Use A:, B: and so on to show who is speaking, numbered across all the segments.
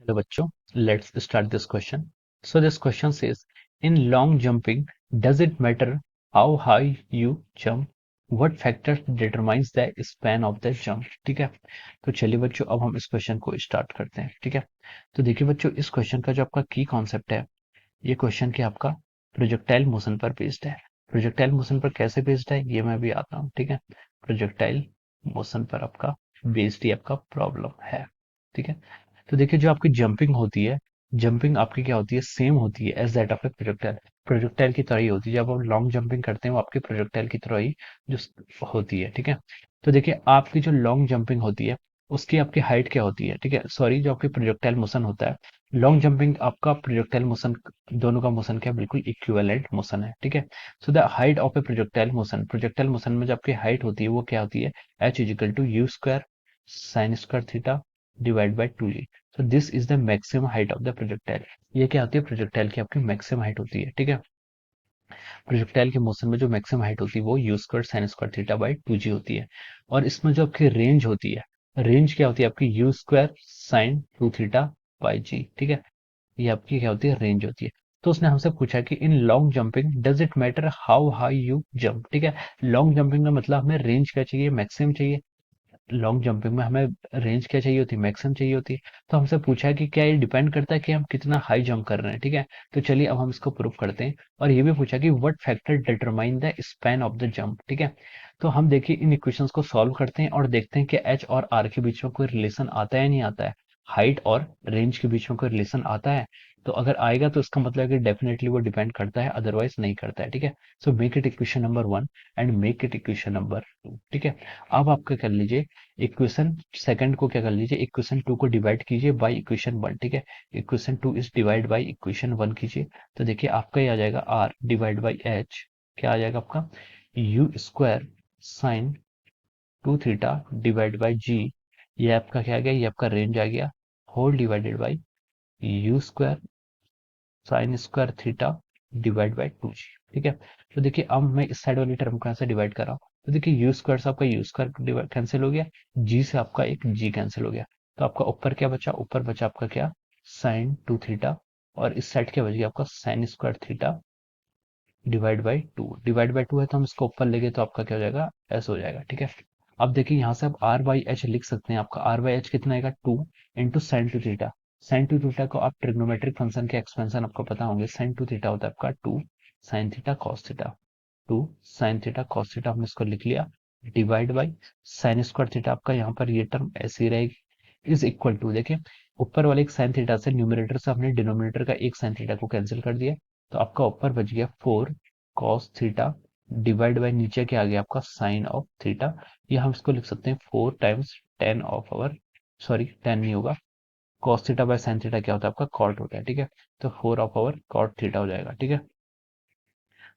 A: Hello बच्चों, let's start this question. So this question says, in long jumping, does it matter how high you jump? What factor determines the span of the jump? ठीक है, तो चलिए बच्चों अब हम इस क्वेश्चन को स्टार्ट करते हैं। ठीक है, तो देखिए बच्चों इस क्वेश्चन का जो आपका की कॉन्सेप्ट है, ये क्वेश्चन के आपका प्रोजेक्टाइल मोशन पर बेस्ड है। प्रोजेक्टाइल मोशन पर कैसे बेस्ड है ये मैं भी आता हूँ। ठीक है, प्रोजेक्टाइल मोशन पर आपका बेस्ड ही आपका प्रॉब्लम है। ठीक है, तो देखिए जो आपकी जंपिंग होती है, जंपिंग आपकी क्या होती है, सेम होती है as that of a projectile. Projectile की तरह ही होती है। जब आप लॉन्ग जंपिंग करते हैं वो आपकी प्रोजेक्टाइल की तरह ही जो होती है। ठीक है, तो देखिए आपकी जो लॉन्ग जंपिंग होती है उसकी आपकी हाइट क्या होती है। ठीक है, सॉरी, जो आपकी प्रोजेक्टाइल मोशन होता है, लॉन्ग जंपिंग आपका प्रोजेक्टाइल मोशन, दोनों का मोशन क्या बिल्कुल इक्विवेलेंट मोशन है। ठीक है, so the height of a projectile motion, projectile motion में जो आपकी हाइट होती है वो क्या होती है, H is equal to U square sine square theta divide by 2g। So this is the maximum height of the projectile. ये क्या होती है, प्रोजेक्टाइल की आपकी मैक्सिमम हाइट होती है। ठीक है, प्रोजेक्टाइल के मोशन में जो मैक्सिमम हाइट होती है वो you square sine square theta by 2g होती है। और इसमें जो आपकी रेंज होती है, रेंज क्या होती है आपकी u square sine 2 theta by g. ठीक है, ये आपकी क्या होती है, रेंज होती है। तो उसने हमसे पूछा कि in long jumping does it matter how high you jump. ठीक है, लॉन्ग जंपिंग का मतलब हमें रेंज क्या चाहिए, मैक्सिमम चाहिए। लॉन्ग जंपिंग में हमें रेंज क्या चाहिए होती है, मैक्सिमम चाहिए होती है। तो हमसे पूछा है कि क्या ये डिपेंड करता है कि हम कितना हाई जंप कर रहे हैं। ठीक है, तो चलिए अब हम इसको प्रूव करते हैं। और ये भी पूछा कि what factor determine the span of the jump. ठीक है, तो हम देखिए इन इक्वेशंस को सॉल्व करते हैं और देखते हैं कि एच और आर के बीच में कोई रिलेशन आता है नहीं आता है, हाइट और रेंज के बीच में कोई रिलेशन आता है। तो अगर आएगा तो इसका मतलब है कि डेफिनेटली वो डिपेंड करता है, अदरवाइज नहीं करता है। ठीक है, so make it equation number 1 and make it equation number 2। ठीक है, अब आप क्या कर लीजिए, इक्वेशन सेकंड को क्या कर लीजिए, इक्वेशन 2 को डिवाइड कीजिए बाई इक्वेशन 1। ठीक है, equation 2 is divide by equation 1 कीजिए, तो देखिए आपका ये आ जाएगा आर डिवाइड बाई एच, क्या आ जाएगा आपका u square sine 2 theta divide by g. ये आपका क्या आ गया, ये आपका रेंज आ गया, whole divided by U square sine square theta divide by 2g। ठीक है, तो देखिए अब मैं इस साइड वाली टर्म को यहाँ से डिवाइड कर रहा हूँ, तो देखिए यू स्क्वायर से आपका यू स्क्वायर कैंसिल हो गया, जी से आपका एक जी कैंसिल हो गया, तो आपका ऊपर क्या बचा, ऊपर बचा आपका क्या, साइन 2 थीटा, और इस साइड क्या बच गया आपका sign square theta divide by 2। Divide by 2 है तो हम इसको ऊपर लेंगे तो आपका क्या हो जाएगा, एस हो जाएगा। ठीक है, अब देखिए यहाँ से आप आर बाई एच लिख सकते हैं। आपका आर बाई एच कितना आएगा, 2 into sine to theta. Sign to theta को आप ट्रिग्नोमेट्रिक फंक्शन के एक्सपेंशन आपको पता होंगे, साइन टू थीटा होता है आपका 2 sine theta cos theta, 2 sine theta cos theta, हमने इसको लिख लिया, divide by sine square theta. आपका यहाँ पर ये टर्म ऐसी रहेगी, इज इक्वल टू, देखिए ऊपर वाले एक साइन थीटा से न्यूमरेटर से हमने डिनोमिनेटर का एक साइन थीटा को कैंसिल कर दिया, तो आपका ऊपर बच गया 4 कॉस थीटा डिवाइड बाय नीचे क्या आ गया आपका साइन ऑफ थीटा। ये हम इसको लिख सकते हैं 4 times ten of over, sorry 10 नहीं होगा, cos theta by sine theta क्या होता है आपका कॉट होता है। ठीक है, तो 4 ऑफ आवर कॉट थीटा हो जाएगा। ठीक है,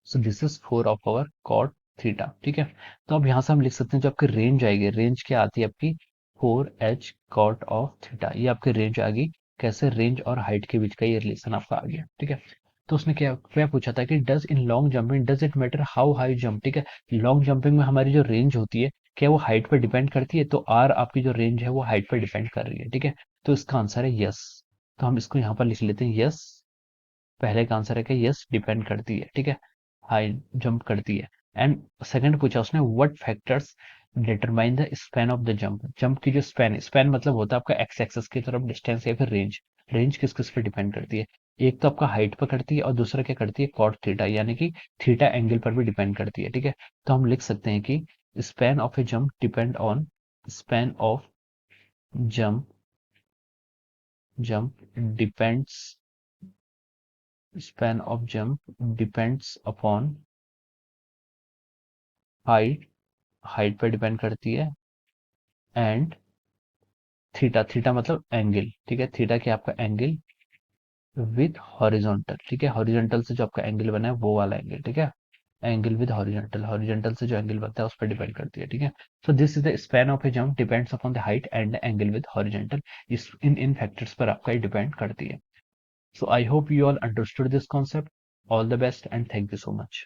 A: so this is 4 of over cot theta. ठीक है, तो अब यहाँ से हम लिख सकते हैं जो आपकी रेंज आएगी, रेंज क्या आती है आपकी 4h कॉट ऑफ थीटा, ये आपकी रेंज आ गई। कैसे, रेंज और हाइट के बीच का ये रिलेशन आपका आ गया। ठीक है, तो उसने क्या क्या पूछा था कि does in long jumping does it matter how high jump. ठीक है, लॉन्ग जंपिंग में हमारी जो रेंज होती है क्या वो हाइट पर डिपेंड करती है, तो आर आपकी जो रेंज है वो हाइट पर डिपेंड कर रही है। ठीक है, तो इसका आंसर है यस, तो हम इसको यहाँ पर लिख लेते हैं यस, पहले का आंसर है कि यस डिपेंड करती है। ठीक है, हाई जंप करती है। एंड सेकंड पूछा उसने what factors determine the span of the jump, jump की जो स्पैन, स्पैन मतलब होता है आपका एक्स एक्सेस की तरफ डिस्टेंस या फिर रेंज, रेंज किस किस पे डिपेंड करती है, एक तो आपका हाइट पर करती है और दूसरा क्या करती है, कॉट थीटा, यानी कि थीटा एंगल पर भी डिपेंड करती है। ठीक है, तो हम लिख सकते हैं कि span of a jump depend on, span of jump, jump depends, span of jump depends upon height, height पे डिपेंड करती है, एंड थीटा, थीटा मतलब एंगल। ठीक है, थीटा क्या आपका एंगल विद हॉरिजॉन्टल। ठीक है, हॉरिजॉन्टल से जो आपका एंगल बना है वो वाला एंगल। ठीक है, एंगल विद हॉरिजॉन्टल, हॉरिजॉन्टल से जो एंगल बनता है उस पर डिपेंड करती है। ठीक है, so this is the span of a jump depends upon the height and angle with horizontal, इस इन फैक्टर्स पर आपका डिपेंड करती है। So I hope you all understood this concept. All the best and thank you so much.